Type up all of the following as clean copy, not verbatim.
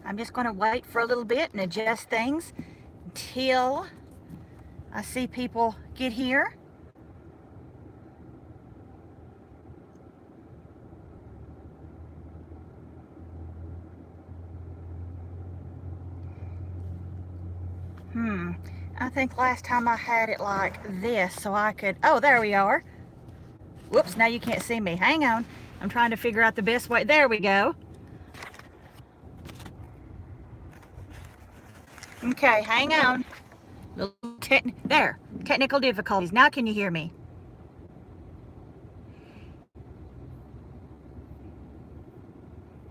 I'm just going to wait for a little bit and adjust things until I see people get here. I think last time I had it like this so I could, oh, there we are. Whoops, now you can't see me. Hang on. I'm trying to figure out the best way. There we go. Okay, hang on. There, technical difficulties. Now can you hear me?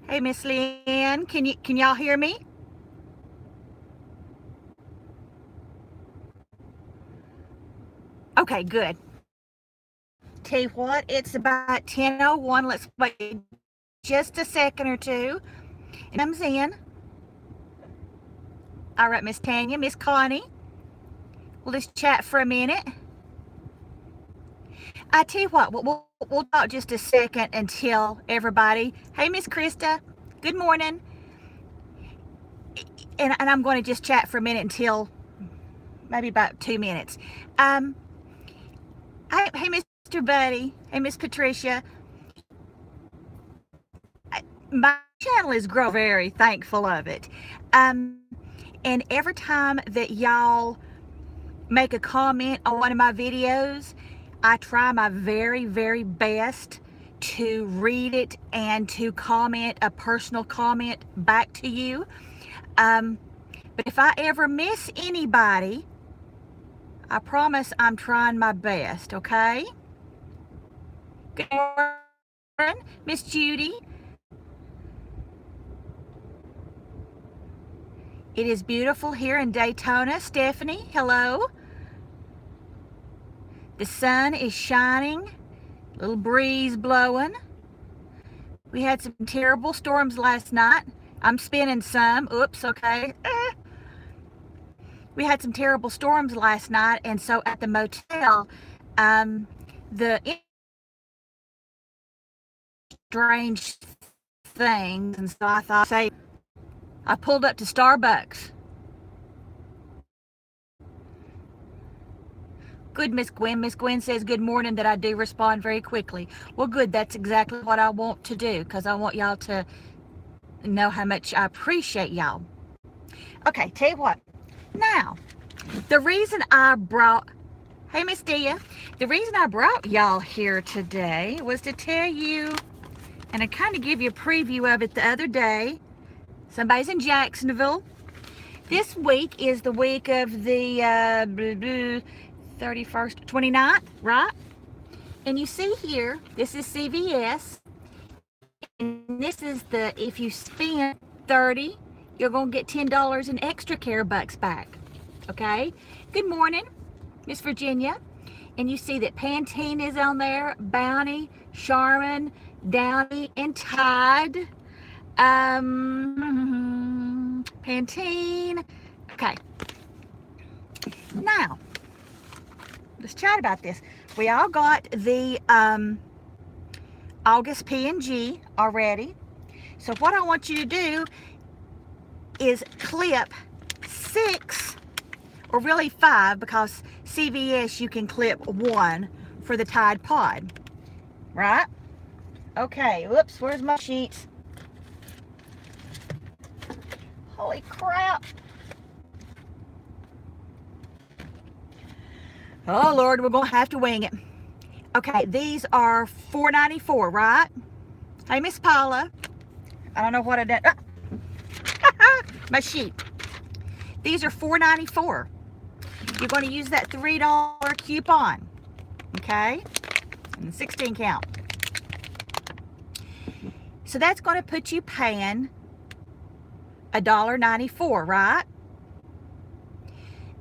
Hey, Miss Lynn, can y'all hear me? Okay, good. Tell you what, it's about 10:01. Let's wait just a second or two. And comes in. All right, Miss Tanya, Miss Connie. We'll just chat for a minute. I tell you what, we'll talk just a second until everybody. Hey, Miss Krista. Good morning. And I'm going to just chat for a minute until maybe about 2 minutes. Hey, Mr. Buddy. Hey, Miss Patricia. My channel is growing, very thankful of it. And every time that y'all make a comment on one of my videos, I try my very, very best to read it and to comment a personal comment back to you. But if I ever miss anybody, I promise I'm trying my best, okay? Good morning, Miss Judy. It is beautiful here in Daytona. Stephanie, hello. The sun is shining, a little breeze blowing. We had some terrible storms last night. I'm spinning some. Oops, okay. We had some terrible storms last night, and so at the motel, the strange things, and so I thought, say, I pulled up to Starbucks. Good, Miss Gwen. Miss Gwen says good morning, that I do respond very quickly. Well, good. That's exactly what I want to do, because I want y'all to know how much I appreciate y'all. Okay, tell you what. Now, the reason I brought, hey, Miss Dia, the reason I brought y'all here today was to tell you, and I kind of give you a preview of it the other day. Somebody's in Jacksonville. This week is the week of the 31st, 29th, right? And you see here, this is CVS. And this is the, if you spend $30, you're going to get $10 in extra care bucks back. Okay? Good morning, Miss Virginia. And you see that Pantene is on there, Bounty, Charmin, Downy, and Tide. Pantene. Okay. Now, let's chat about this. We all got the August P&G already. So what I want you to do is clip 6, or really 5, because CVS you can clip 1 for the Tide Pod. Right? Okay, whoops, where's my sheets? Holy crap. Oh, Lord, we're going to have to wing it. Okay, these are $4.94, right? Hey, Miss Paula. I don't know what I did. My sheet. These are $4.94. You're going to use that $3 coupon. Okay? And 16 count. So that's going to put you paying $1.94, right?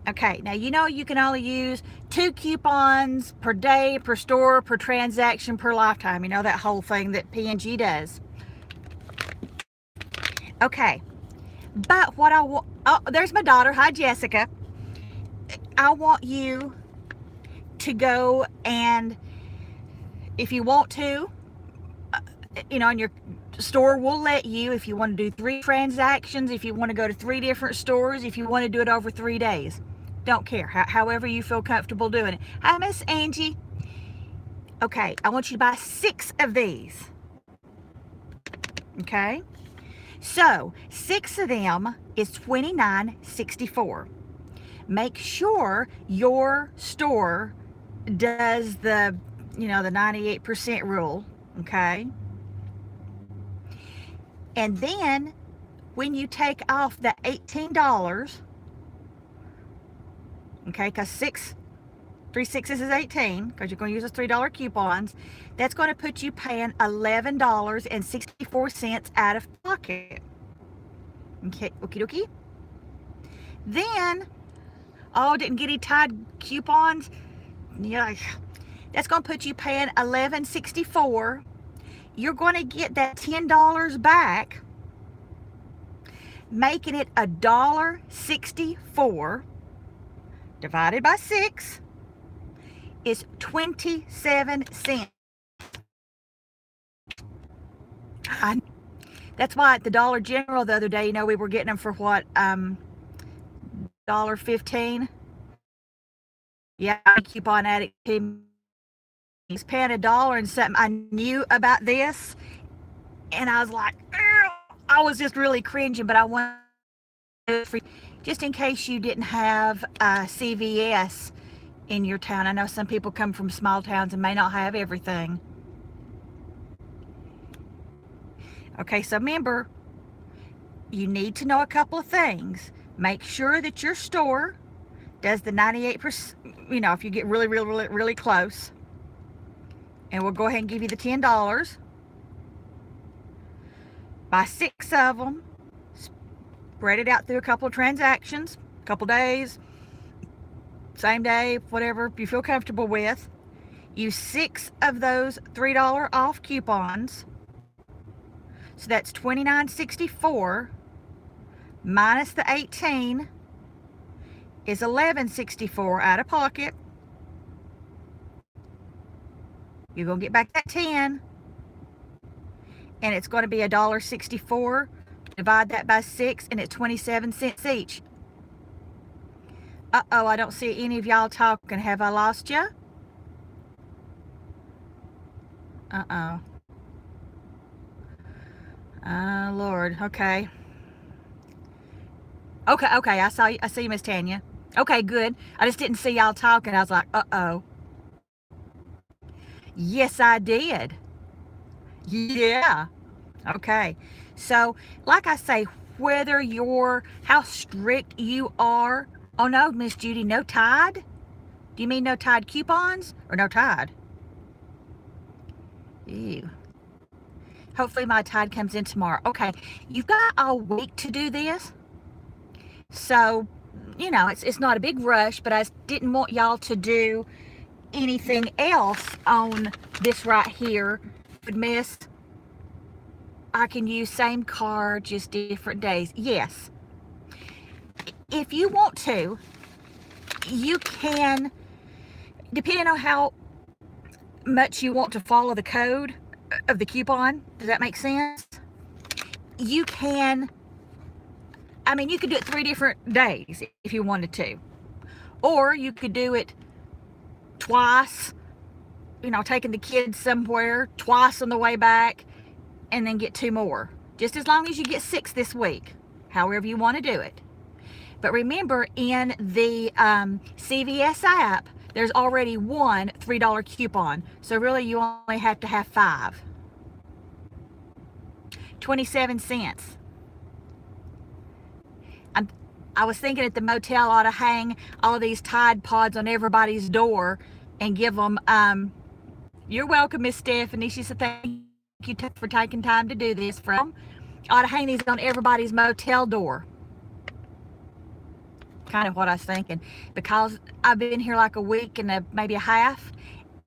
Okay, now you know you can only use 2 coupons per day, per store, per transaction, per lifetime. You know that whole thing that P&G does. Okay, but what I want, oh, there's my daughter. Hi, Jessica. I want you to go and, if you want to, you know, on your store will let you, if you want to do 3 transactions, if you want to go to 3 different stores, if you want to do it over 3 days. Don't care. However you feel comfortable doing it. Hi, Miss Angie. Okay, I want you to buy 6 of these. Okay? So, 6 of them is $29.64. Make sure your store does the, the 98% rule, okay? And then when you take off the $18, okay, because 3 sixes is 18, because you're going to use those $3 coupons, that's going to put you paying $11.64 out of pocket. Okay, okie dokie. Then, didn't get any Tide coupons? Yeah, that's going to put you paying $11.64. You're going to get that $10 back, making it $1.64 divided by 6 is 27 cents. That's why at the Dollar General the other day, we were getting them for what, $1.15. Yeah, coupon addict. He's paying $1 and something. I knew about this, and I was like, I was just really cringing, but I wanted for just in case you didn't have CVS in your town. I know some people come from small towns and may not have everything. Okay, so remember, you need to know a couple of things. Make sure that your store does the 98%, if you get really, really, really, really close. And we'll go ahead and give you the $10. Buy 6 of them. Spread it out through a couple of transactions, a couple days, same day, whatever you feel comfortable with. Use 6 of those $3 off coupons. So that's $29.64 minus the 18 is $11.64 out of pocket. You're going to get back that 10, and it's going to be $1.64. Divide that by 6, and it's 27 cents each. Uh-oh, I don't see any of y'all talking. Have I lost you? Uh-oh. Oh, Lord. Okay. Okay. I see you, Miss Tanya. Okay, good. I just didn't see y'all talking. I was like, uh-oh. Yes, I did. Yeah. Okay. So, like I say, how strict you are. Oh, no, Miss Judy, no Tide? Do you mean no Tide coupons or no Tide? Ew. Hopefully my Tide comes in tomorrow. Okay, you've got all week to do this. So, it's not a big rush, but I didn't want y'all to do anything else on this right here. Would miss. I can use same card, just different days. Yes. If you want to, you can, depending on how much you want to follow the code of the coupon. Does that make sense? You can, you could do it 3 different days if you wanted to. Or you could do it twice, taking the kids somewhere, twice on the way back, and then get 2 more. Just as long as you get 6 this week, however you want to do it. But remember, in the CVS app, there's already one $3 coupon. So really, you only have to have 5. 27 cents. I was thinking at the motel ought to hang all of these Tide Pods on everybody's door and give them, you're welcome, Miss Stephanie. She said, thank you for taking time to do this. Ought to hang these on everybody's motel door. Kind of what I was thinking, because I've been here like a week and maybe a half,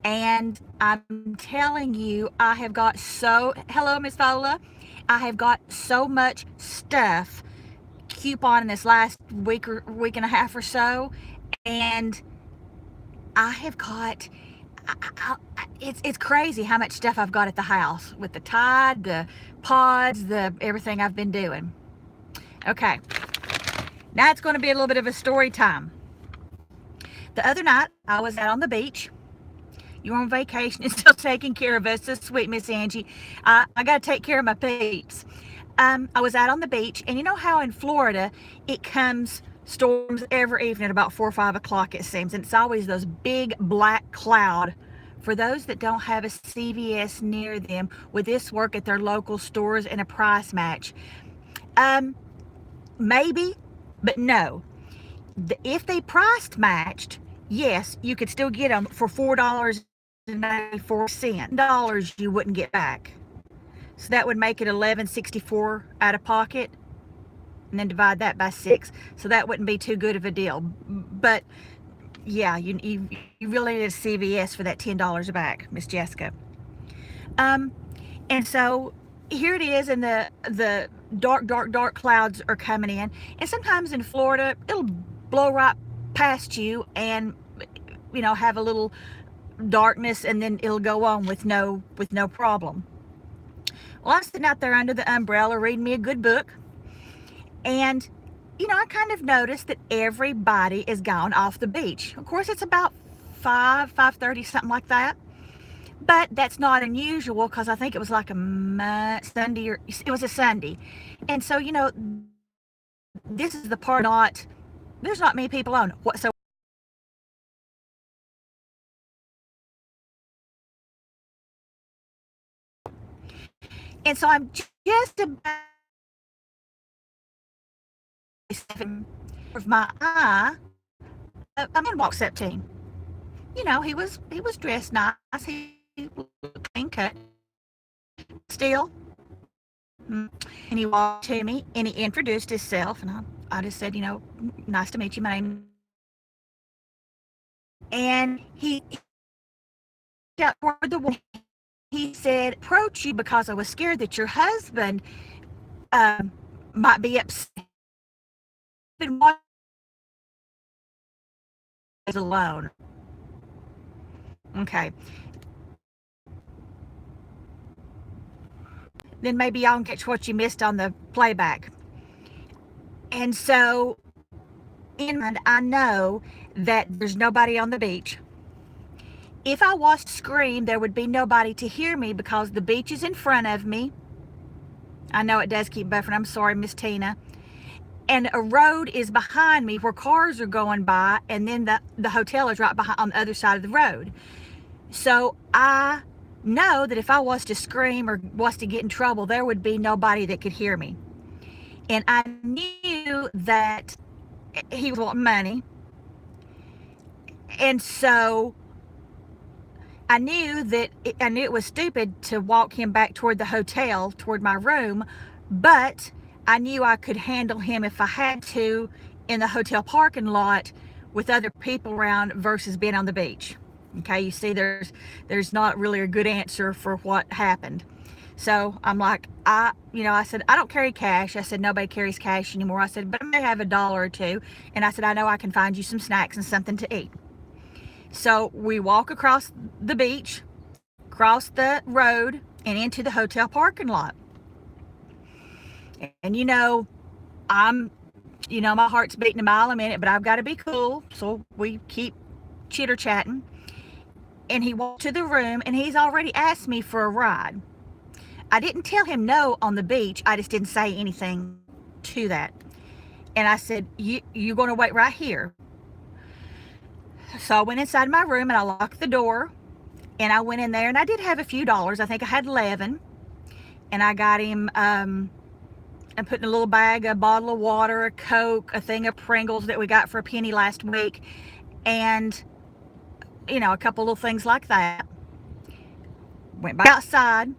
and I'm telling you, I have got hello, Miss Fola, I have got so much stuff coupon in this last week and a half or so, and I have got, it's crazy how much stuff I've got at the house with the Tide, pods, everything I've been doing. Okay, now it's going to be a little bit of a story time. The other night, I was out on the beach. You're on vacation and still taking care of us. So sweet, Miss Angie. I got to take care of my peeps. I was out on the beach, and you know how in Florida it comes storms every evening at about 4 or 5 o'clock, it seems, and it's always those big black cloud. For those that don't have a CVS near them, would this work at their local stores in a price match? Maybe, but no. If they priced matched, yes, you could still get them for $4.94. You wouldn't get back. So that would make it $11.64 out of pocket, and then divide that by 6. So that wouldn't be too good of a deal. But yeah, you really need a CVS for that $10 back, Miss Jessica. And so here it is, and the dark clouds are coming in, and sometimes in Florida it'll blow right past you and have a little darkness, and then it'll go on with no problem. Well, I'm sitting out there under the umbrella reading me a good book, and I kind of noticed that everybody is gone off the beach. Of course, it's about 5:30, something like that. But that's not unusual, because I think it was like a Sunday, or it was a Sunday. And so, this is the part there's not many people on. So and so I'm just about of my eye, a man walks up to him. He was dressed nice. He looked clean cut. Still. And he walked to me and he introduced himself, and I just said, nice to meet you, my name. And he out toward the wall. He said, approach you because I was scared that your husband might be upset. Alone. Okay. Then maybe y'all can catch what you missed on the playback. And so, I know that there's nobody on the beach. If I was to scream, there would be nobody to hear me because the beach is in front of me. I know it does keep buffering. I'm sorry, Miss Tina. And a road is behind me where cars are going by, and then the hotel is right behind on the other side of the road. So I know that if I was to scream or was to get in trouble, there would be nobody that could hear me. And I knew that he wanted money. And so I knew it was stupid to walk him back toward the hotel, toward my room, but I knew I could handle him if I had to in the hotel parking lot with other people around versus being on the beach. Okay, you see, there's not really a good answer for what happened. So I'm like, I said, I don't carry cash. I said, nobody carries cash anymore. I said, but I may have $1 or $2. And I said, I know I can find you some snacks and something to eat. So we walk across the beach, across the road, and into the hotel parking lot. And my heart's beating a mile a minute, but I've got to be cool. So we keep chitter-chatting. And he walked to the room, and he's already asked me for a ride. I didn't tell him no on the beach. I just didn't say anything to that. And I said, you're going to wait right here. So I went inside my room, and I locked the door. And I went in there, and I did have a few dollars. I think I had 11. And I got him... I put in a little bag, a bottle of water, a Coke, a thing of Pringles that we got for a penny last week, and a couple little things like that. Went back outside,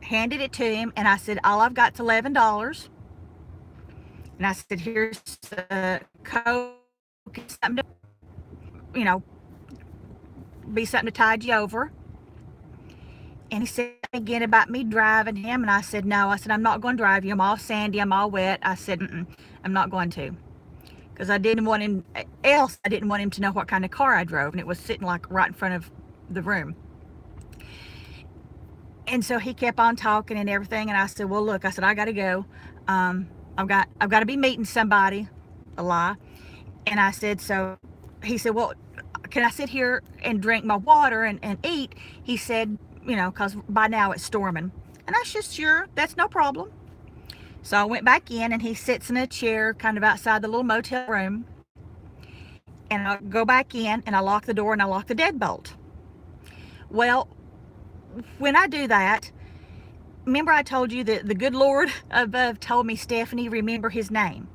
handed it to him, and I said, all I've got's $11. And I said, here's a Coke, something to, be something to tide you over. And he said again about me driving him, and I said, no. I said, I'm not going to drive you. I'm all sandy. I'm all wet. I said, I'm not going to. Because I didn't want him to know what kind of car I drove, and it was sitting like right in front of the room. And so he kept on talking and everything, and I said, well, look, I said, I gotta go. I've got to be meeting somebody. A lie. And I said, so he said, well, can I sit here and drink my water and eat? He said, you know, because by now it's storming. And I said, sure, that's no problem. So I went back in, and he sits in a chair kind of outside the little motel room. And I go back in, and I lock the door, and I lock the deadbolt. Well, when I do that, remember I told you that the good Lord above told me, Stephanie, remember his name.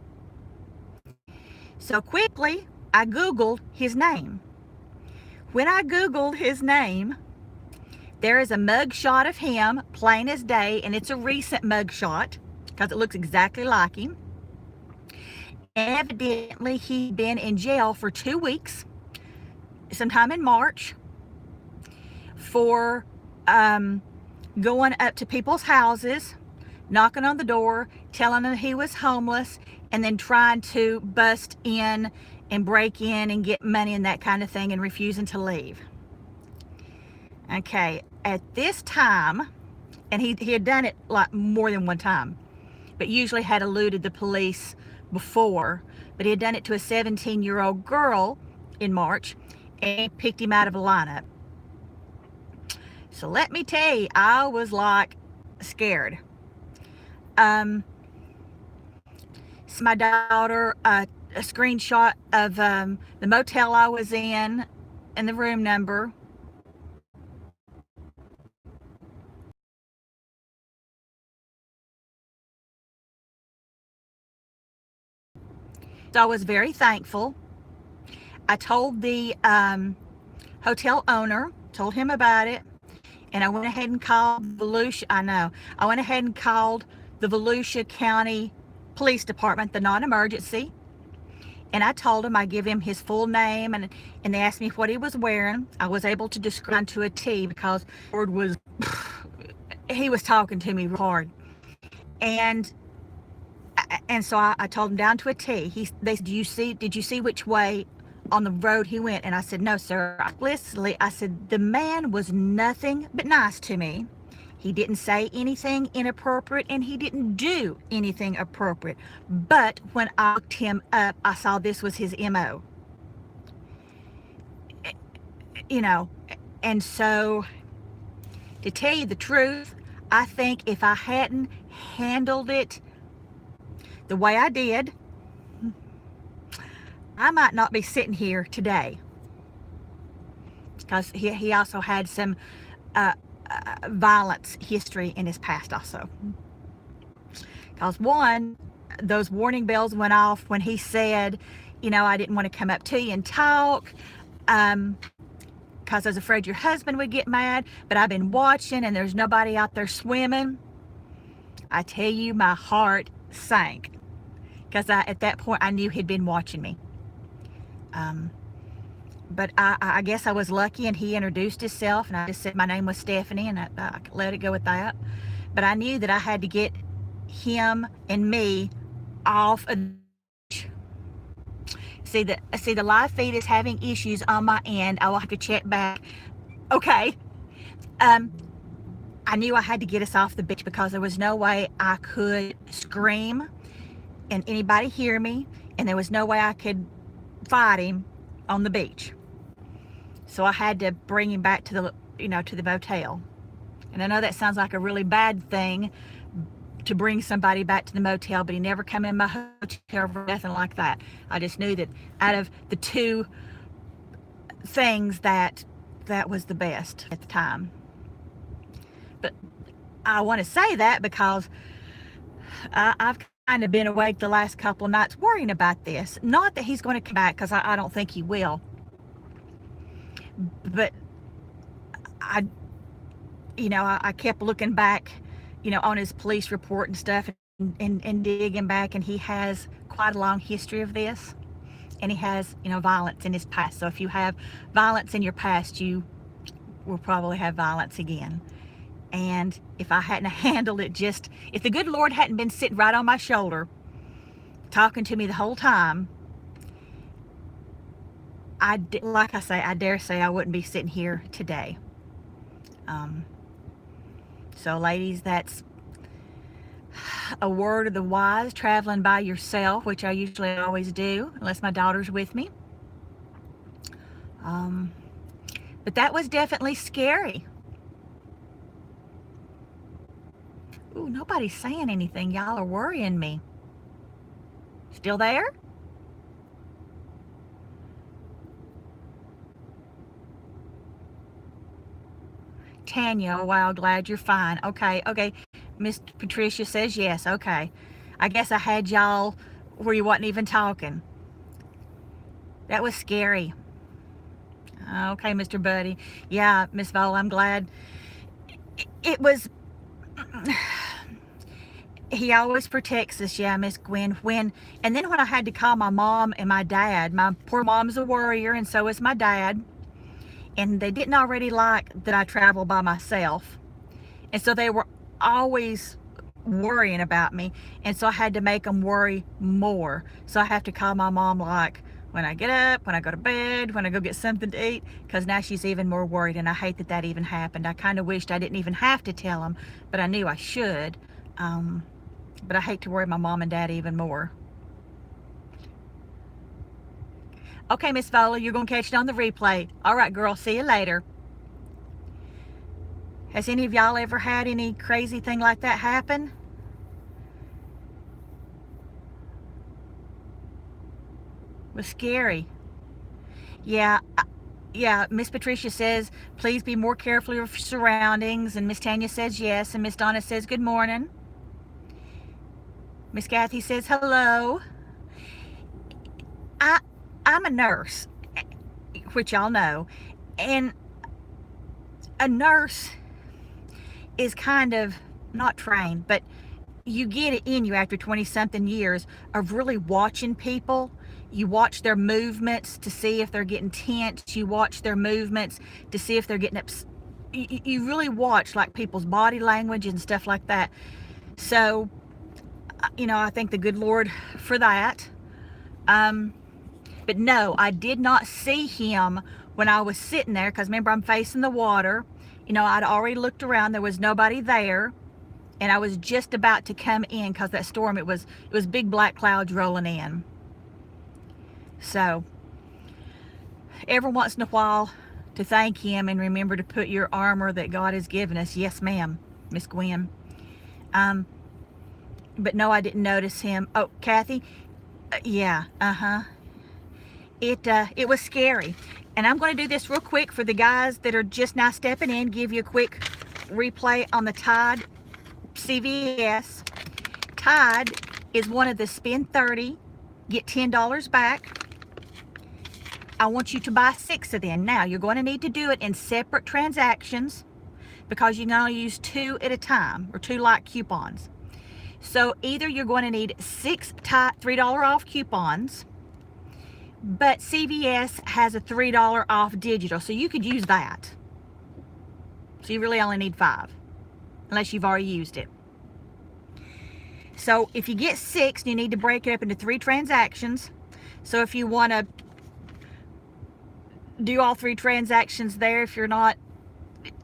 So quickly, I Googled his name. When I Googled his name, there is a mug shot of him, plain as day, and it's a recent mug shot because it looks exactly like him. Evidently, he'd been in jail for 2 weeks, sometime in March, for going up to people's houses, knocking on the door, telling them he was homeless, and then trying to bust in and break in and get money and that kind of thing, and refusing to leave. Okay, at this time, and he had done it like more than one time, but usually had eluded the police before, but he had done it to a 17-year-old girl in March, and picked him out of a lineup. So let me tell you, I was like scared. So my daughter, a screenshot of the motel I was in and the room number. So I was very thankful. I told the hotel owner, told him about it, and I went ahead and called Volusia. I went ahead and called the Volusia County Police Department, the non-emergency, and I told him, I give him his full name, and they asked me what he was wearing. I was able to describe to a T because Lord was he was talking to me hard, and so I told him down to a T. They said, did you see which way on the road he went? And I said, no, sir. Explicitly, I said, the man was nothing but nice to me. He didn't say anything inappropriate, and he didn't do anything appropriate. But when I looked him up, I saw this was his MO. You know, and so to tell you the truth, I think if I hadn't handled it the way I did, I might not be sitting here today, because he also had some violence history in his past also. Because one, those warning bells went off when he said, you know, I didn't want to come up to you and talk because I was afraid your husband would get mad, but I've been watching and there's nobody out there swimming. I tell you, my heart sank, because at that point I knew he'd been watching me. But I guess I was lucky, and he introduced himself, and I just said my name was Stephanie, and I let it go with that. But I knew that I had to get him and me off of see the live feed is having issues on my end. I will have to check back. Okay. I knew I had to get us off the beach, because there was no way I could scream and anybody hear me, and there was no way I could fight him on the beach. So I had to bring him back to the motel. And I know that sounds like a really bad thing to bring somebody back to the motel, but he never come in my hotel or nothing like that. I just knew that out of the two things, that was the best at the time. But I want to say that because I've kind of been awake the last couple of nights worrying about this. Not that he's going to come back, because I don't think he will. But I kept looking back, on his police report and stuff, and digging back, and he has quite a long history of this, and he has, violence in his past. So if you have violence in your past, you will probably have violence again. And if I hadn't handled it, if the good Lord hadn't been sitting right on my shoulder talking to me the whole time, like I say, I dare say I wouldn't be sitting here today. So ladies, that's a word of the wise, traveling by yourself, which I usually always do, unless my daughter's with me. But that was definitely scary. Ooh, nobody's saying anything. Y'all are worrying me. Still there? Tanya, oh, wow, glad you're fine. Okay. Miss Patricia says yes. Okay. I guess I had y'all where you wasn't even talking. That was scary. Okay, Mr. Buddy. Yeah, Miss Vol, I'm glad. It was... He always protects us, yeah, Miss Gwen. And then when I had to call my mom and my dad, my poor mom's a worrier, and so is my dad. And they didn't already like that I travel by myself. And so they were always worrying about me. And so I had to make them worry more. So I have to call my mom like when I get up, when I go to bed, when I go get something to eat, because now she's even more worried. And I hate that that even happened. I kind of wished I didn't even have to tell them, but I knew I should. But I hate to worry my mom and dad even more. Okay, Miss Fowler, you're going to catch it on the replay. All right, girl, see you later. Has any of y'all ever had any crazy thing like that happen? It was scary. Yeah, Miss Patricia says, please be more careful of your surroundings. And Miss Tanya says yes. And Miss Donna says good morning. Miss Kathy says hello. I'm a nurse, which y'all know, and a nurse is kind of not trained, but you get it in you after 20-something years of really watching people. You watch their movements to see if they're getting tense. You watch their movements to see if they're getting upset. You really watch like people's body language and stuff like that. So, you know, I thank the good Lord for that. But no, I did not see him when I was sitting there, because remember, I'm facing the water. You know, I'd already looked around. There was nobody there. And I was just about to come in because that storm, it was big black clouds rolling in. So, every once in a while, to thank him and remember to put your armor that God has given us. Yes, ma'am, Miss Gwen. But no, I didn't notice him. Oh, Kathy? Yeah, It was scary. And I'm going to do this real quick for the guys that are just now stepping in, give you a quick replay on the Tide CVS. Tide is one of the spend 30, get $10 back. I want you to buy 6 of them. Now, you're going to need to do it in separate transactions because you can only use 2 at a time, or 2 like coupons. So either you're going to need 6 Tide $3 off coupons, but CVS has a $3 off digital, so you could use that. So you really only need 5, unless you've already used it. So if you get 6, you need to break it up into 3 transactions. So if you want to do all 3 transactions there, if you're not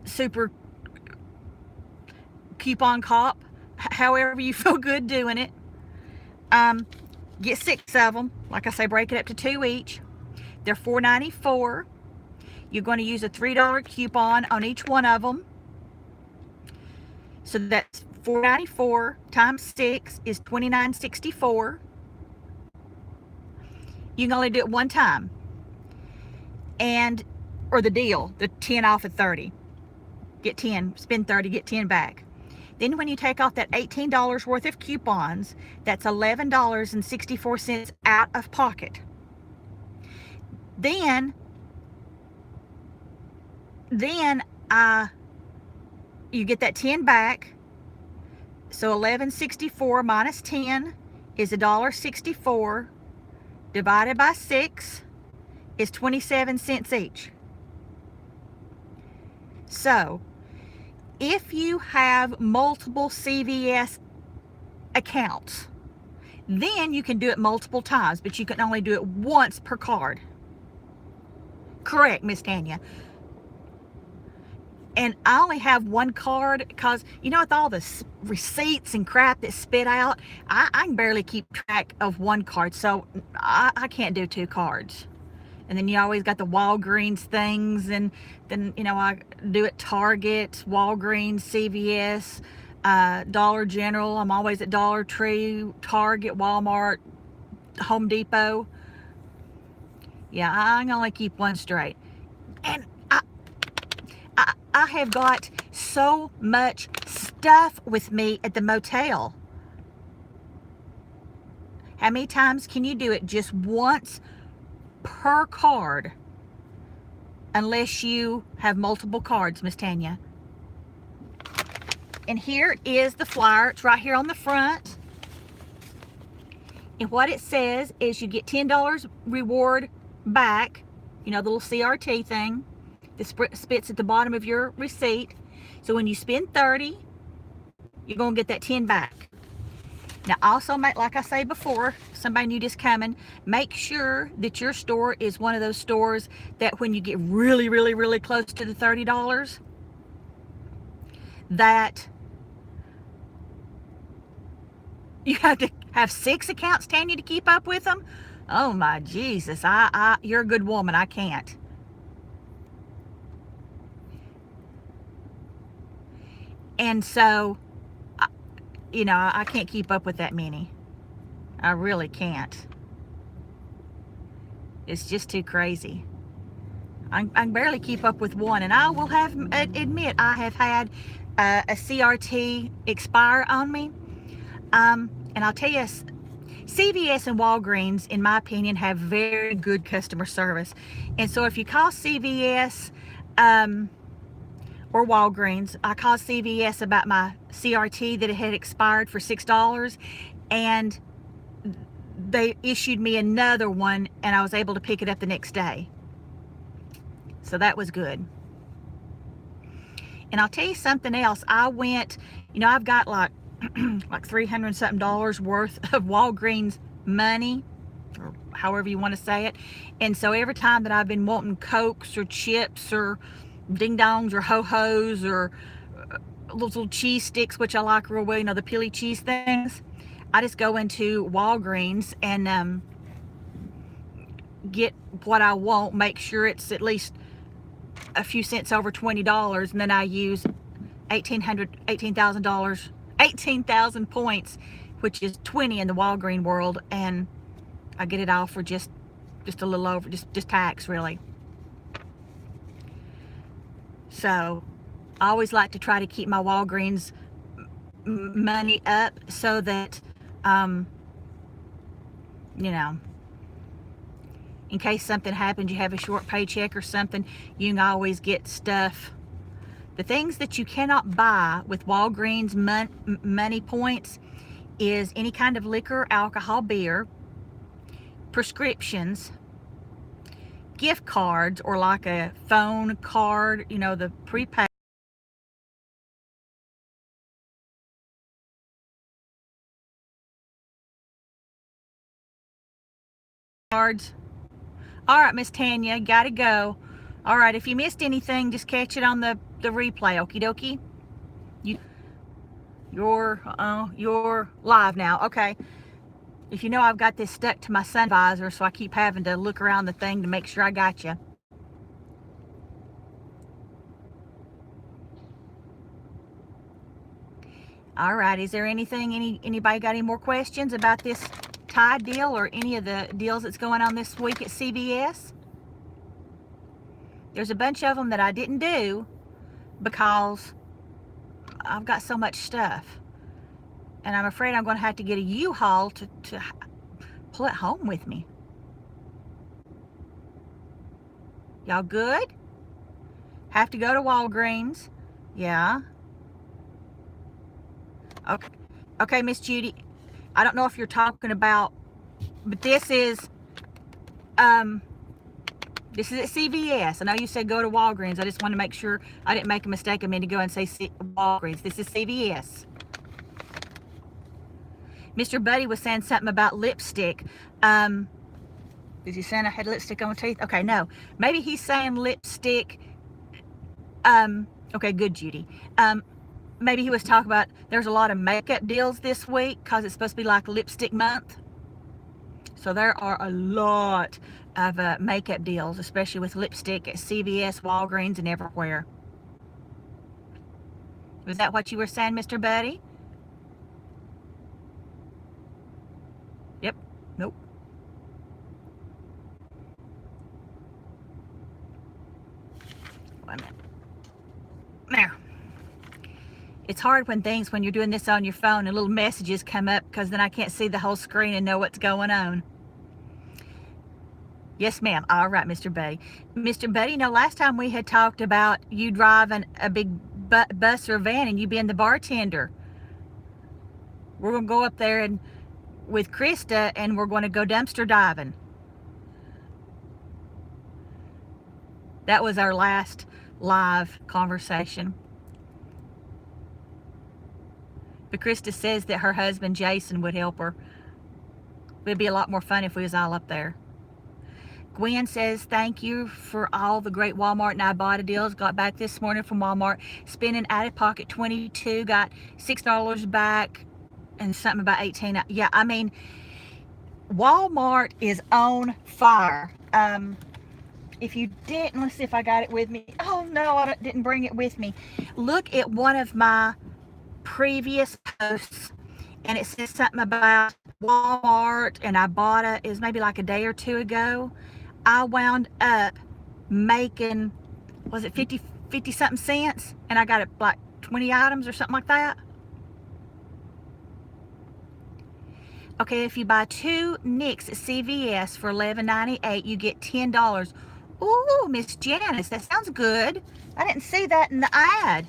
super coupon cop, however you feel good doing it, get 6 of them. Like I say, break it up to 2 each. They're $4.94. You're going to use a $3 coupon on each one of them. So that's $4.94 times 6 is $29.64. You can only do it one time. Or the deal, the 10 off of 30. Get 10, spend 30, get 10 back. Then when you take off that $18 worth of coupons, that's $11.64 out of pocket. Then you get that 10 back. So $11.64 minus 10 is $1.64. Divided by 6 is 27 cents each. So if you have multiple CVS accounts, then you can do it multiple times, but you can only do it once per card. Correct, Miss Tanya. and I only have one card because, you know, with all the receipts and crap that's spit out, I can barely keep track of one card, so I can't do 2 cards. And then you always got the Walgreens things, and then, you know, I do it Target, Walgreens, CVS, Dollar General. I'm always at Dollar Tree, Target, Walmart, Home Depot. Yeah, I can only keep one straight. And I have got so much stuff with me at the motel. How many times can you do it? Just once per card, unless you have multiple cards, Miss Tanya. And here is the flyer. It's right here on the front. And what it says is you get $10 reward back. You know, the little CRT thing that spits at the bottom of your receipt. So when you spend 30, you're going to get that 10 back. Now also, like I say before, somebody new just coming, make sure that your store is one of those stores that when you get really, really, really close to the $30, that you have to have 6 accounts, Tanya, to keep up with them. Oh my Jesus, you're a good woman. I can't. And so, you know, I can't keep up with that many. I really can't. It's just too crazy. I can barely keep up with one. And I will have admit I have had a CRT expire on me. And I'll tell you, CVS and Walgreens, in my opinion, have very good customer service. And so if you call CVS or Walgreens, I called CVS about my CRT that it had expired for $6, and they issued me another one, and I was able to pick it up the next day. So that was good. And I'll tell you something else. I went, you know, I've got like $300 something worth of Walgreens money, or however you want to say it. And so every time that I've been wanting Cokes or chips or ding dongs or ho-hos or little cheese sticks, which I like real well, you know, the peely cheese things, I just go into Walgreens and get what I want, make sure it's at least a few cents over $20, and then I use $18,000 points, which is 20 in the Walgreen world, and I get it all for just a little over, just tax, really. So I always like to try to keep my Walgreens money up so that you know, in case something happens, you have a short paycheck or something, you can always get stuff. The things that you cannot buy with Walgreens money points is any kind of liquor, alcohol, beer, prescriptions, gift cards, or like a phone card, you know, the prepaid cards. All right, Miss Tanya, gotta go. All right, if you missed anything, just catch it on the replay. Okie dokie. You're live now. Okay. If you know, I've got this stuck to my sun visor, so I keep having to look around the thing to make sure I got you. All right. Is there anything? Anybody got any more questions about this Tide deal or any of the deals that's going on this week at CVS? There's a bunch of them that I didn't do because I've got so much stuff, and I'm afraid I'm going to have to get a U-Haul to pull it home with me. Y'all good? Have to go to Walgreens? Yeah. Okay, Miss Judy. I don't know if you're talking about, but this is at CVS. I know you said go to Walgreens. I just want to make sure I didn't make a mistake a minute ago and say Walgreens. This is CVS. Mr. Buddy was saying something about lipstick. Did he say I had lipstick on my teeth? Okay, no. Maybe he's saying lipstick Okay, good, Judy. Maybe he was talking about there's a lot of makeup deals this week because it's supposed to be like lipstick month. So there are a lot of makeup deals, especially with lipstick at CVS, Walgreens, and everywhere. Was that what you were saying, Mr. Buddy? Yep. Nope. Wait a minute. There. It's hard when you're doing this on your phone and little messages come up because then I can't see the whole screen and know what's going on. Yes, ma'am. All right, Mr. Buddy. Mr. Buddy, last time we had talked about you driving a big bus or van and you being the bartender. We're going to go up there and with Krista and we're going to go dumpster diving. That was our last live conversation. But Krista says that her husband Jason would help her. It'd be a lot more fun if we was all up there. Gwen says, thank you for all the great Walmart and Ibotta deals. Got back this morning from Walmart. Spending out of pocket $22. Got $6 back and something about 18. Yeah, I mean, Walmart is on fire. If you didn't, let's see if I got it with me. Oh, no, I didn't bring it with me. Look at one of my previous posts, and it says something about Walmart and Ibotta. Is maybe like a day or two ago. I wound up making, was it 50 something cents, and I got it like 20 items or something like that. Okay, if you buy 2 Nicks at CVS for $11.98, you get $10. Ooh, Miss Janice, that sounds good. I didn't see that in the ad.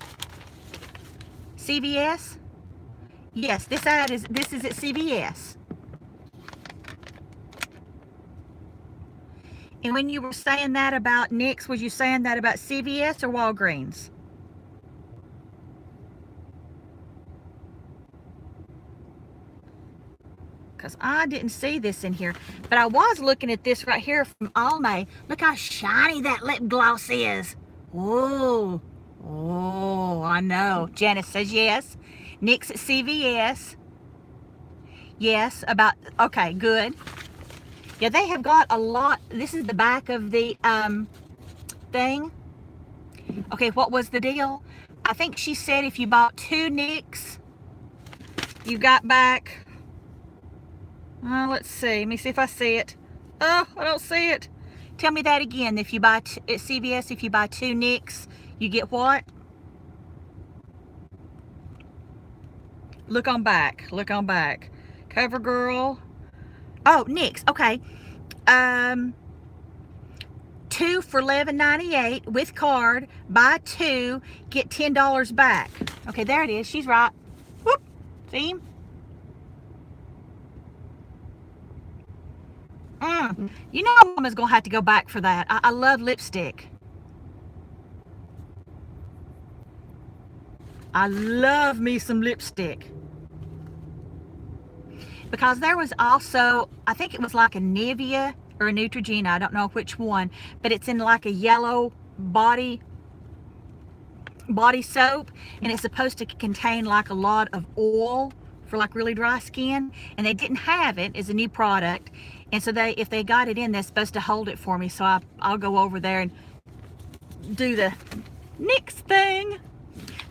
CVS? Yes, this is at CVS. And when you were saying that about Nicks, was you saying that about CVS or Walgreens? Because I didn't see this in here. But I was looking at this right here from Almay. Look how shiny that lip gloss is. Whoa. Oh, I know. Janice says yes. Nicks at CVS. Yes, okay, good. Yeah, they have got a lot. This is the back of the thing. Okay, what was the deal? I think she said if you bought 2 Nicks, you got back, let's see. Let me see if I see it. Oh, I don't see it. Tell me that again. If you buy at CVS, if you buy 2 Nicks, you get what? Look on back. Look on back. CoverGirl. Oh, Nicks. Okay. 2 for $11.98 with card. Buy 2, get $10 back. Okay, there it is. She's right. Whoop. See? You know Mama's gonna have to go back for that. I love lipstick. I love me some lipstick. Because there was also, I think it was like a Nivea or a Neutrogena, I don't know which one, but it's in like a yellow body soap, and it's supposed to contain like a lot of oil for like really dry skin, and they didn't have it as a new product, and so if they got it in, they're supposed to hold it for me, so I'll go over there and do the Nicks thing.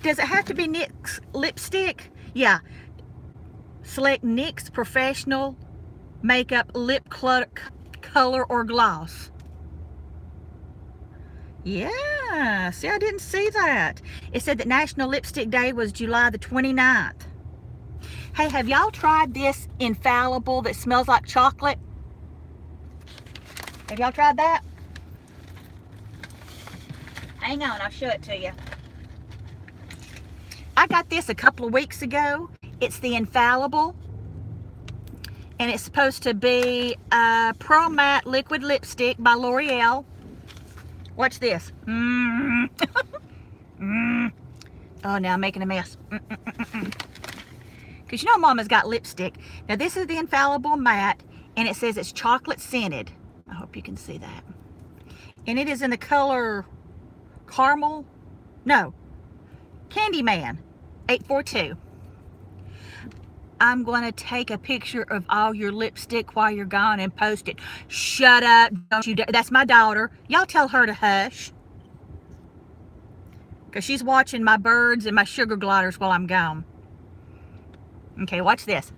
Does it have to be Nicks lipstick? Yeah. Select Nicks Professional Makeup Lip Color or Gloss. Yeah, see, I didn't see that. It said that National Lipstick Day was July the 29th. Hey, have y'all tried this Infallible that smells like chocolate? Have y'all tried that? Hang on, I'll show it to you. I got this a couple of weeks ago. It's the Infallible, and it's supposed to be Pro Matte Liquid Lipstick by L'Oreal. Watch this. Oh, now I'm making a mess. Because you know Mama's got lipstick. Now this is the Infallible Matte, and it says it's chocolate scented. I hope you can see that. And it is in the color caramel. No, Candyman 842. I'm going to take a picture of all your lipstick while you're gone and post it. Shut up. Don't you dare. That's my daughter. Y'all tell her to hush. Because she's watching my birds and my sugar gliders while I'm gone. Okay, watch this.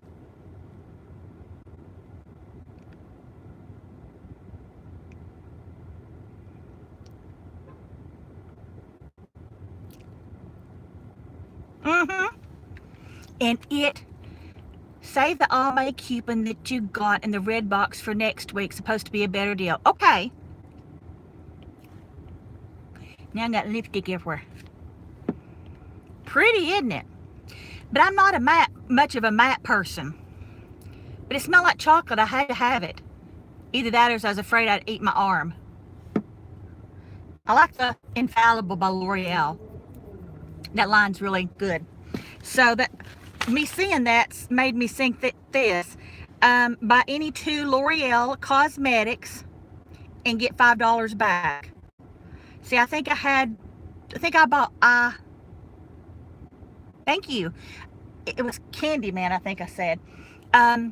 And it, save the Almay coupon that you got in the red box for next week. Supposed to be a better deal. Okay. Now I got lipstick everywhere. Pretty, isn't it? But I'm not much of a matte person. But it smelled like chocolate. I had to have it. Either that or I was afraid I'd eat my arm. I like the Infallible by L'Oreal. That line's really good. So that me seeing that made me think that this, buy any 2 L'Oreal cosmetics and get $5 back. See, I think I bought, thank you. It was Candyman, I think I said. I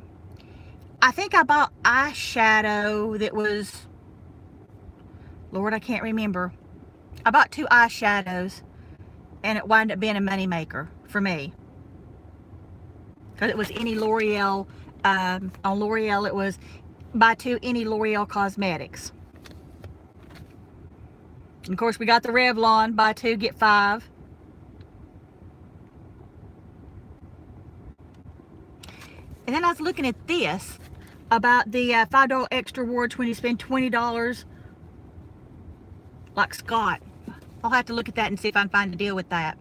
think I bought eyeshadow that was, Lord, I can't remember. I bought 2 eyeshadows and it wound up being a moneymaker for me. Because it was any L'Oreal, on L'Oreal it was buy 2 any L'Oreal cosmetics. And of course we got the Revlon, buy 2 get 5. And then I was looking at this about the $5 extra rewards when you spend $20 like Scott. I'll have to look at that and see if I can find a deal with that.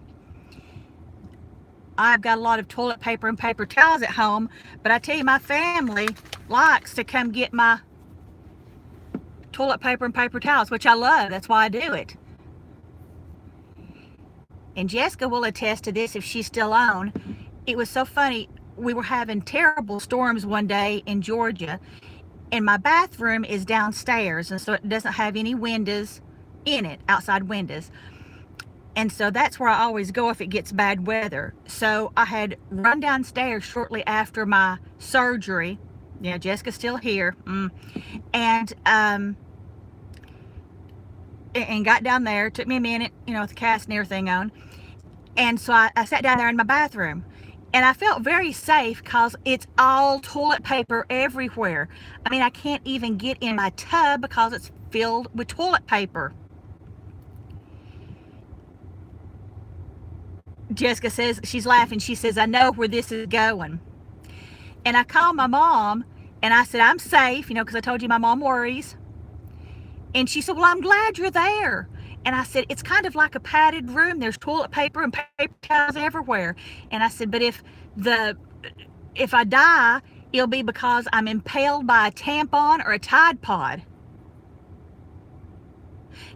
I've got a lot of toilet paper and paper towels at home, but I tell you, my family likes to come get my toilet paper and paper towels, which I love. That's why I do it. And Jessica will attest to this if she's still on. It was so funny. We were having terrible storms one day in Georgia, and my bathroom is downstairs, and so it doesn't have any windows in it, outside windows. And so that's where I always go if it gets bad weather. So I had run downstairs shortly after my surgery. Yeah, Jessica's still here. And got down there. It took me a minute, with the cast and everything on. And so I sat down there in my bathroom. And I felt very safe because it's all toilet paper everywhere. I mean, I can't even get in my tub because it's filled with toilet paper. Jessica says, she's laughing. She says, I know where this is going. And I called my mom and I said, I'm safe, because I told you my mom worries. And she said, well, I'm glad you're there. And I said, it's kind of like a padded room. There's toilet paper and paper towels everywhere. And I said, but if I die, it'll be because I'm impaled by a tampon or a Tide Pod.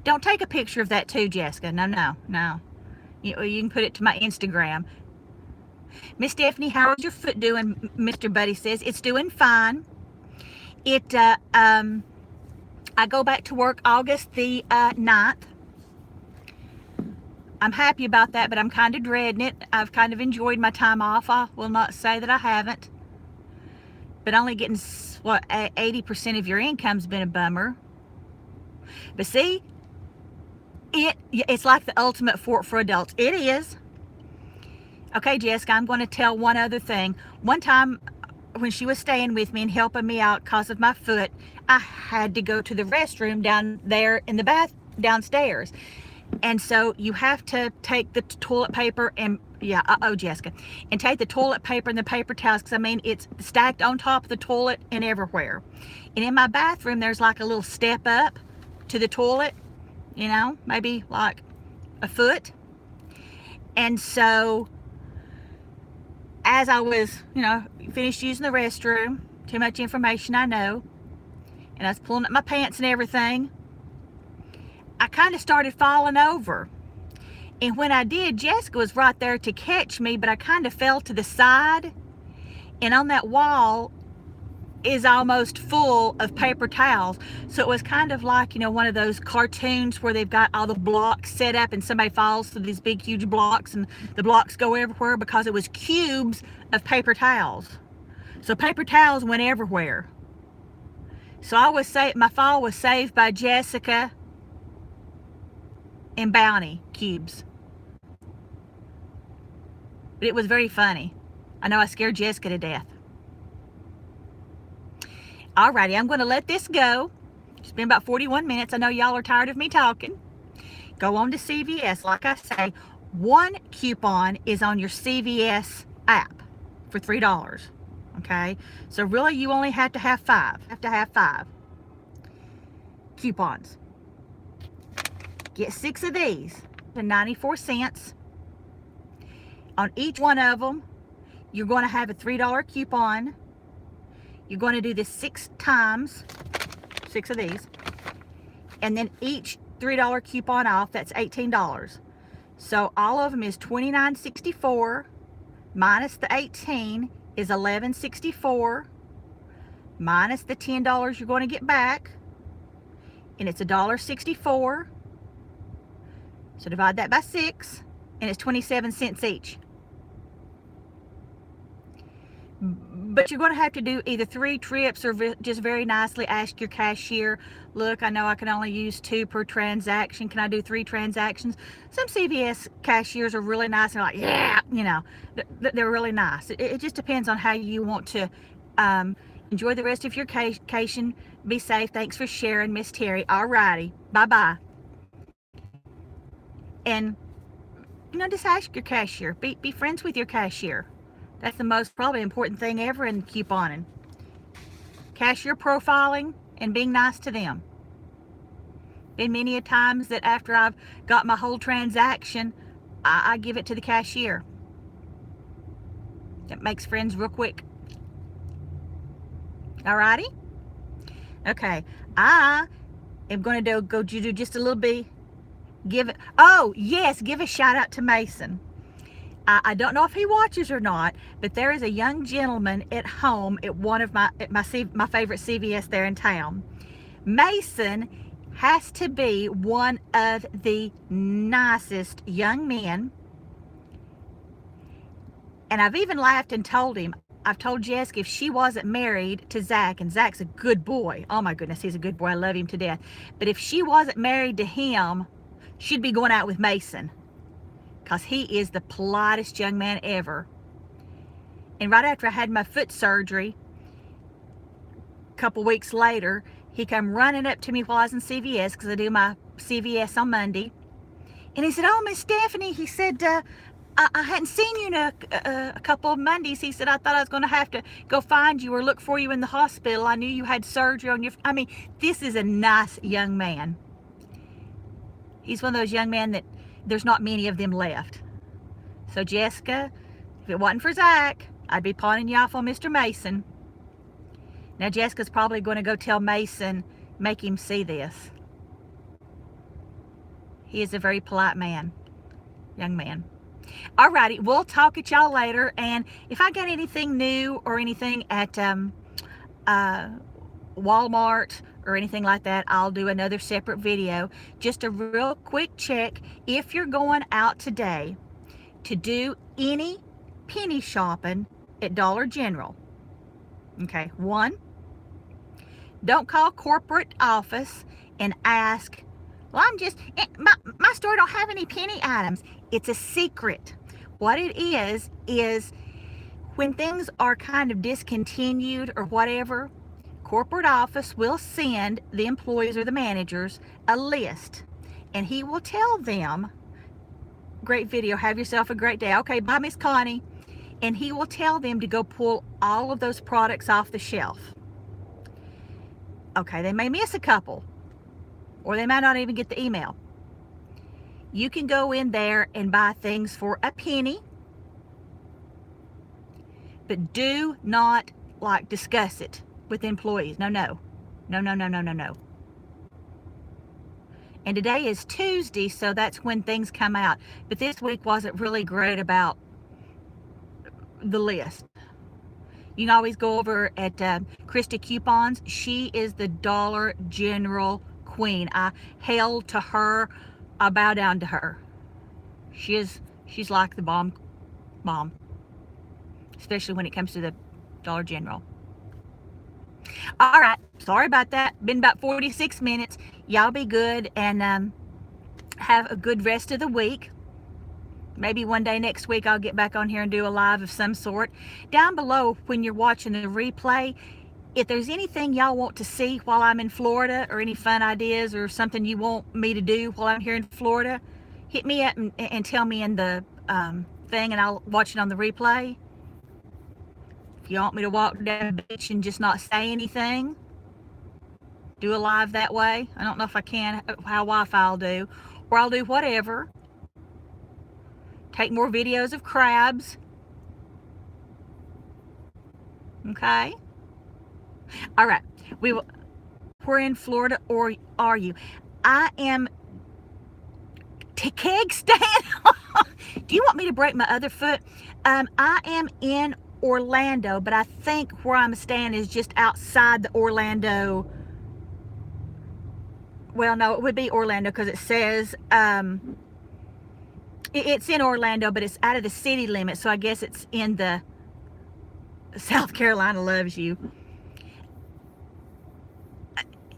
Don't take a picture of that too, Jessica. No. You can put it to my Instagram. Miss Stephanie, how is your foot doing? Mr. Buddy says it's doing fine. I go back to work August the 9th. I'm happy about that, but I'm kind of dreading it. I've kind of enjoyed my time off. I will not say that I haven't. But only getting, 80% of your income's been a bummer. But see, it's like the ultimate fort for adults. It is. Okay, Jessica, I'm going to tell one other thing. One time when she was staying with me and helping me out because of my foot, I had to go to the restroom down there in the bath downstairs. And so you have to take the toilet paper and, Jessica, and take the toilet paper and the paper towels, because, it's stacked on top of the toilet and everywhere. And in my bathroom, there's like a little step up to the toilet, maybe like a foot. And so as I was, finished using the restroom, too much information I know, and I was pulling up my pants and everything, I kind of started falling over. And when I did, Jessica was right there to catch me, but I kind of fell to the side. And on that wall, is almost full of paper towels. So it was kind of like, you know, one of those cartoons where they've got all the blocks set up and somebody falls through these big huge blocks and the blocks go everywhere, because it was cubes of paper towels. So paper towels went everywhere. So my fall was saved by Jessica and Bounty cubes. But it was very funny. I know I scared Jessica to death. Alrighty, I'm going to let this go. It's been about 41 minutes. I know y'all are tired of me talking. Go on to CVS. Like I say, one coupon is on your CVS app for $3. Okay? So really, you only have to have 5. Coupons. Get 6 of these for 94 cents. On each one of them, you're going to have a $3 coupon. You're going to do this 6 times, 6 of these, and then each $3 coupon off, that's $18. So all of them is $29.64 minus the 18 is $11.64 minus the $10 you're going to get back, and it's $1.64. So divide that by 6, and it's 27 cents each. But you're going to have to do either 3 trips or just very nicely ask your cashier, look, I know I can only use 2 per transaction. Can I do 3 transactions? Some CVS cashiers are really nice. They're like, yeah, you know, they're really nice. It just depends on how you want to enjoy the rest of your vacation. Be safe. Thanks for sharing, Miss Terry. All righty. Bye-bye. And, you know, just ask your cashier. Be friends with your cashier. That's the most probably important thing ever in couponing. Cashier profiling and being nice to them. Been many a times that after I've got my whole transaction, I give it to the cashier. That makes friends real quick. Alrighty? Okay. I am going to go do just a little bit. Give a shout out to Mason. I don't know if he watches or not, but there is a young gentleman at home at one of my favorite CVS there in town. Mason has to be one of the nicest young men. And I've even laughed and told him, I've told Jessica if she wasn't married to Zach, and Zach's a good boy. Oh my goodness, he's a good boy. I love him to death. But if she wasn't married to him, she'd be going out with Mason. Because he is the politest young man ever. And right after I had my foot surgery, a couple weeks later, he come running up to me while I was in CVS, because I do my CVS on Monday. And he said, oh, Miss Stephanie, he said, I hadn't seen you in a couple of Mondays. He said, I thought I was going to have to go find you or look for you in the hospital. I knew you had surgery on your... I mean, this is a nice young man. He's one of those young men that there's not many of them left. So Jessica, if it wasn't for Zach, I'd be pawning you off on Mr. Mason. Now Jessica's probably going to go tell Mason, make him see this. He is a very polite man, young man. Alrighty, we'll talk at y'all later. And if I got anything new or anything at Walmart or anything like that, I'll do another separate video. Just a real quick check. If you're going out today to do any penny shopping at Dollar General, okay, 1, don't call corporate office and ask, well, my store don't have any penny items. It's a secret. What it is when things are kind of discontinued or whatever, corporate office will send the employees or the managers a list, and he will tell them, great video, have yourself a great day, okay, bye Miss Connie, and he will tell them to go pull all of those products off the shelf. Okay, they may miss a couple, or they might not even get the email. You can go in there and buy things for a penny, but do not discuss it with employees. No. And today is Tuesday, so that's when things come out. But this week wasn't really great about the list. You can always go over at Krista Coupons. She is the Dollar General queen. I hail to her. I bow down to her. She's like the bomb, especially when it comes to the Dollar General. All right, sorry about that. Been about 46 minutes. Y'all be good and have a good rest of the week. Maybe one day next week I'll get back on here and do a live of some sort. Down below when you're watching the replay, if there's anything y'all want to see while I'm in Florida, or any fun ideas or something you want me to do while I'm here in Florida, hit me up and tell me in the thing, and I'll watch it on the replay. If you want me to walk down the beach and just not say anything, do a live that way. I don't know if I can, how Wi-Fi I'll do, or I'll do whatever. Take more videos of crabs. Okay. All right. We're in Florida, or are you? I am keg stand. Do you want me to break my other foot? I am in Orlando, but I think where I'm staying is just outside the Orlando. Well, no, it would be Orlando because it says it's in Orlando, but it's out of the city limits, so I guess it's in the South Carolina loves you.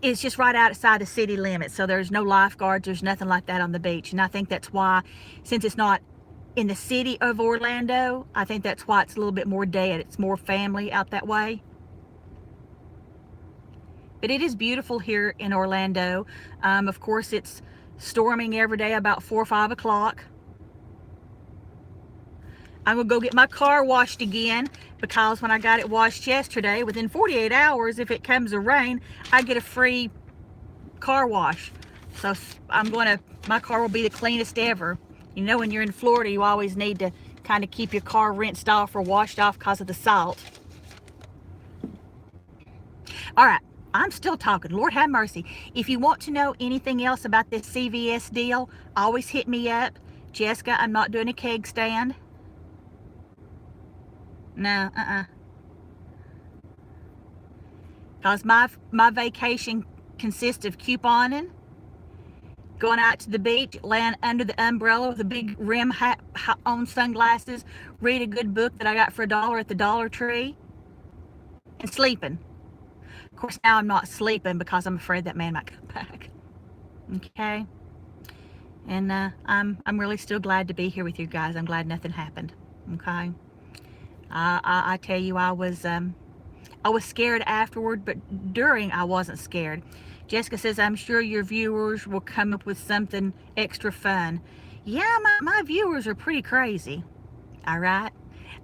It's just right outside the city limits, so there's no lifeguards, there's nothing like that on the beach. And I think that's why, since it's not in the city of Orlando, I think that's why it's a little bit more dead. It's more family out that way. But it is beautiful here in Orlando. Of course, it's storming every day about 4 or 5 o'clock. I'm gonna go get my car washed again, because when I got it washed yesterday, within 48 hours, if it comes to rain, I get a free car wash. So my car will be the cleanest ever. You know, when you're in Florida, you always need to kind of keep your car rinsed off or washed off because of the salt. All right, I'm still talking. Lord have mercy. If you want to know anything else about this CVS deal, always hit me up. Jessica, I'm not doing a keg stand. No, because my vacation consists of couponing, going out to the beach, laying under the umbrella with a big rim hat on sunglasses, read a good book that I got for $1 at the Dollar Tree, and sleeping. Of course, now I'm not sleeping because I'm afraid that man might come back. Okay? And I'm really still glad to be here with you guys. I'm glad nothing happened. Okay? I tell you, I was scared afterward, but during I wasn't scared. Jessica says, I'm sure your viewers will come up with something extra fun. Yeah, my viewers are pretty crazy. All right.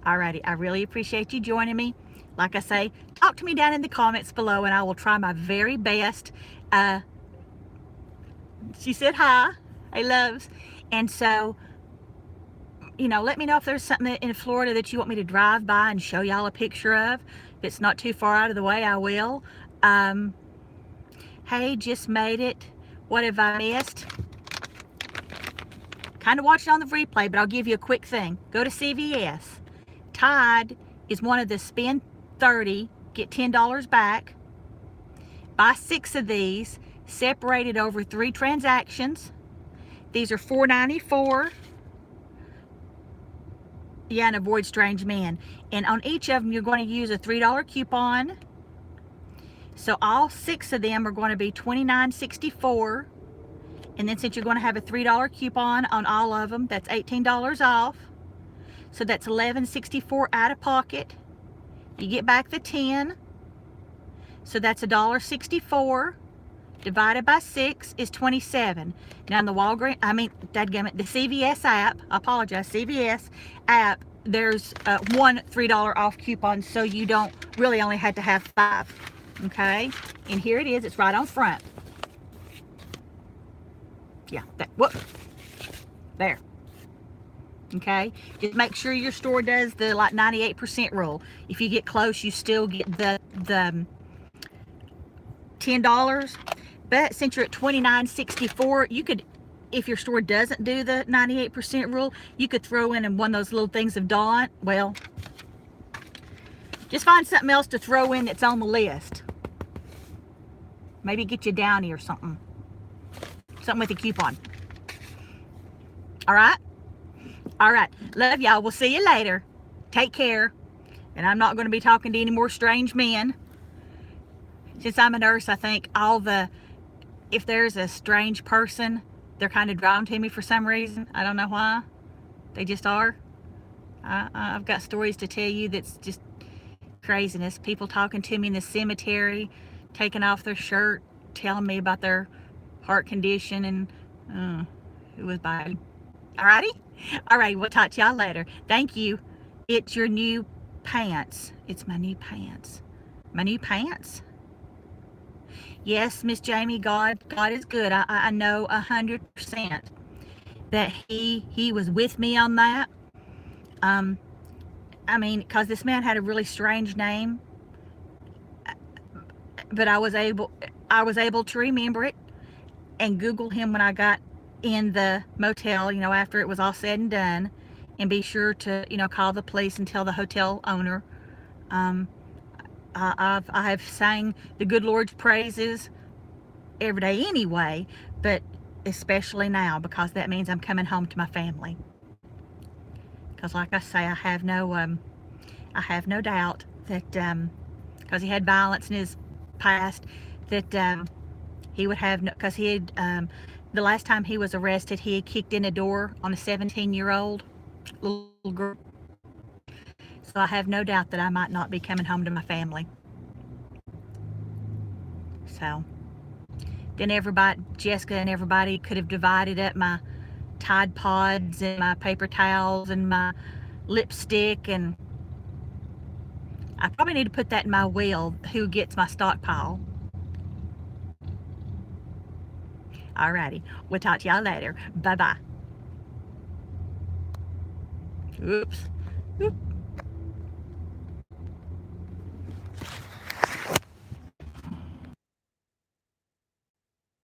Alrighty. I really appreciate you joining me. Like I say, talk to me down in the comments below, and I will try my very best. She said hi. Hey, loves. And so, you know, let me know if there's something in Florida that you want me to drive by and show y'all a picture of. If it's not too far out of the way, I will. Hey, just made it. What have I missed? Kind of watch it on the replay, but I'll give you a quick thing. Go to CVS. Tide is one of the spend $30, get $10 back. Buy 6 of these, separated over 3 transactions. These are $4.94. Yeah, and avoid strange men. And on each of them, you're going to use a $3 coupon. So all 6 of them are going to be $29.64. And then since you're going to have a $3 coupon on all of them, that's $18 off. So that's $11.64 out of pocket. You get back the 10. So that's $1.64. Divided by 6 is 27. Now in the the CVS app, I apologize, CVS app, there's one $3 off coupon, so you don't really only have to have 5. Okay, and here it is. It's right on front. Yeah, there. Okay, just make sure your store does the like 98% rule. If you get close, you still get the $10. But since you're at $29.64, you could, if your store doesn't do the 98% rule, you could throw in one of those little things of Dawn. Well, Just find something else to throw in that's on the list. Maybe get you Downy or something. Something with a coupon. All right? All right. Love y'all. We'll see you later. Take care. And I'm not going to be talking to any more strange men. Since I'm a nurse, I think if there's a strange person, they're kind of drawn to me for some reason. I don't know why. They just are. I've got stories to tell you that's just craziness. People talking to me in the cemetery, taking off their shirt, telling me about their heart condition, and it was bad. Alrighty? Alright, we'll talk to y'all later. Thank you. It's your new pants. It's my new pants. My new pants. Yes, Miss Jamie, God is good. I know 100% that He was with me on that. I mean, because this man had a really strange name, but I was able to remember it and Google him when I got in the motel, after it was all said and done, and be sure to, call the police and tell the hotel owner. I have sang the good Lord's praises every day anyway, but especially now, because that means I'm coming home to my family. Because like I say, I have no doubt that because he had violence in his past, that he would have, because he had, the last time he was arrested, he had kicked in a door on a 17-year-old little girl. So I have no doubt that I might not be coming home to my family. So then Jessica and everybody could have divided up my Tide Pods and my paper towels and my lipstick, and I probably need to put that in my will, who gets my stockpile. Alrighty, we'll talk to y'all later. Bye-bye. Oops. Oop.